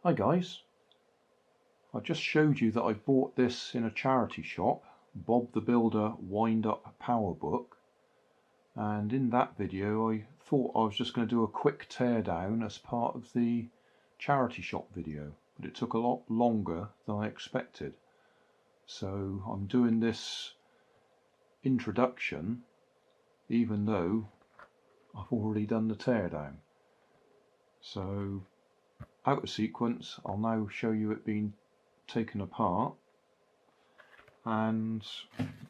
Hi guys, I just showed you that I bought this in a charity shop, Bob the Builder Wind Up Power Book, and in that video I thought I was just going to do a quick teardown as part of the charity shop video, but it took a lot longer than I expected, so I'm doing this introduction even though I've already done the teardown. So out of sequence, I'll now show you it being taken apart, and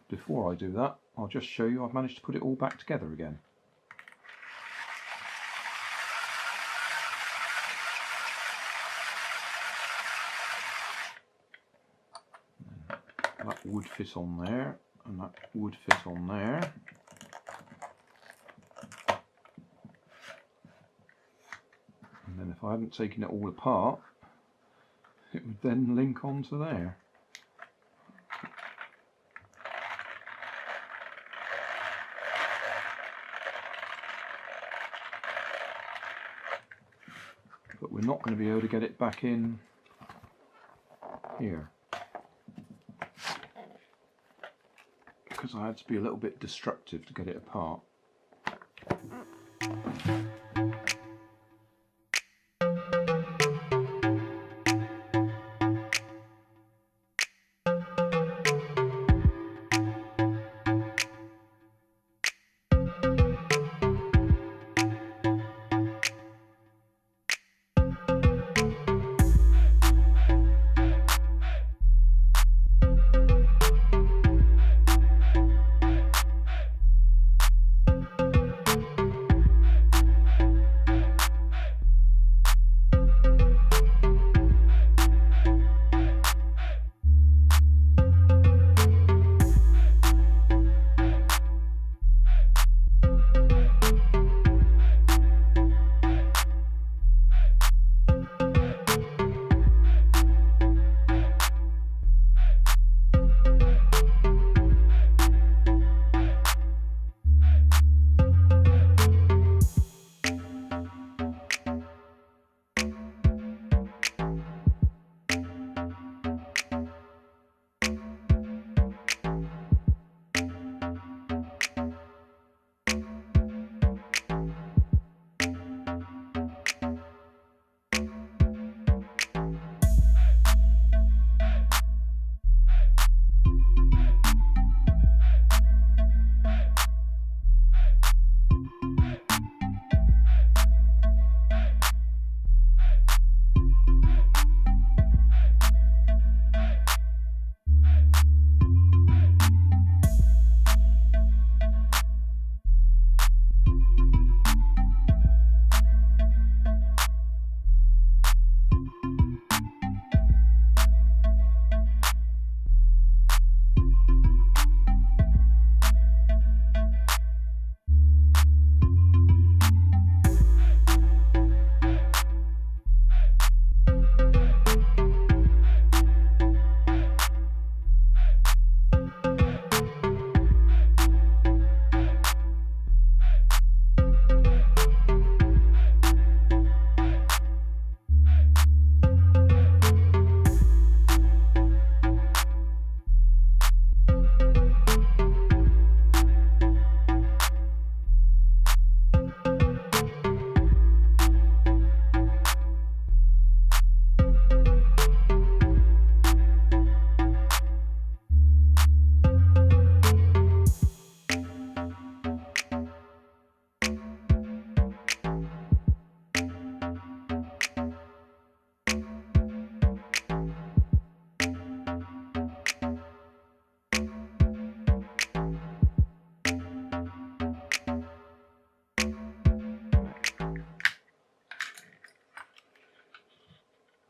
before I do that I'll just show you I've managed to put it all back together again. That would fit on there and that would fit on there. And then if I hadn't taken it all apart, it would then link onto there. But we're not going to be able to get it back in here, because I had to be a little bit destructive to get it apart.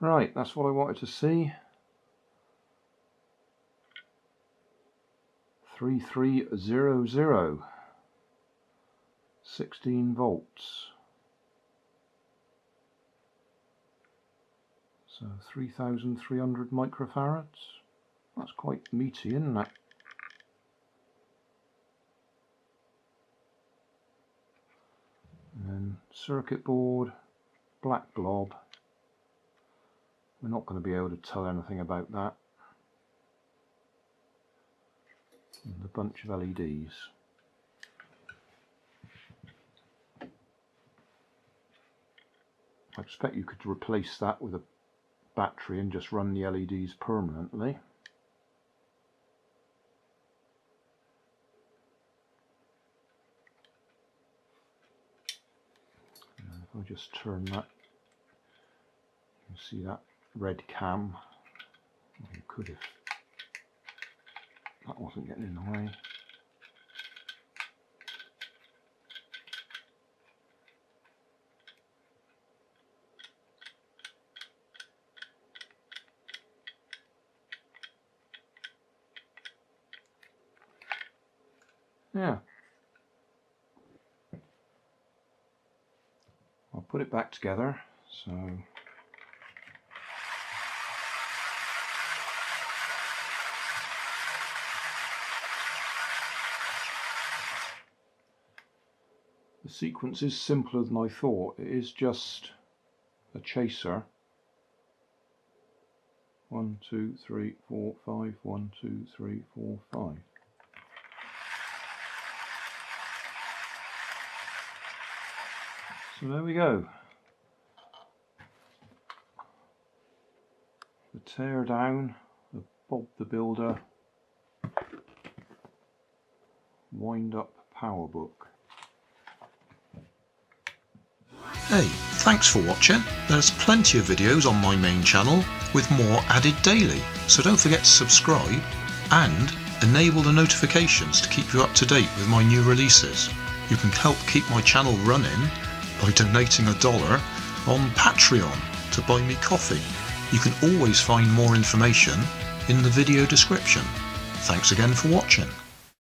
Right, that's what I wanted to see. 3300, 16 volts. So 3,300 microfarads. That's quite meaty, isn't it? And then circuit board, black blob, we're not going to be able to tell anything about that. And a bunch of LEDs. I expect you could replace that with a battery and just run the LEDs permanently. And if I just turn that, you can see that red cam. Well, you could if that wasn't getting in the way. Yeah, I'll put it back together. So the sequence is simpler than I thought. It is just a chaser. 1, 2, 3, 4, 5. 1, 2, 3, 4, 5. So there we go. The tear down, the Bob the Builder wind up power book. Hey, thanks for watching. There's plenty of videos on my main channel with more added daily, so don't forget to subscribe and enable the notifications to keep you up to date with my new releases. You can help keep my channel running by donating $1 on Patreon to buy me coffee. You can always find more information in the video description. Thanks again for watching.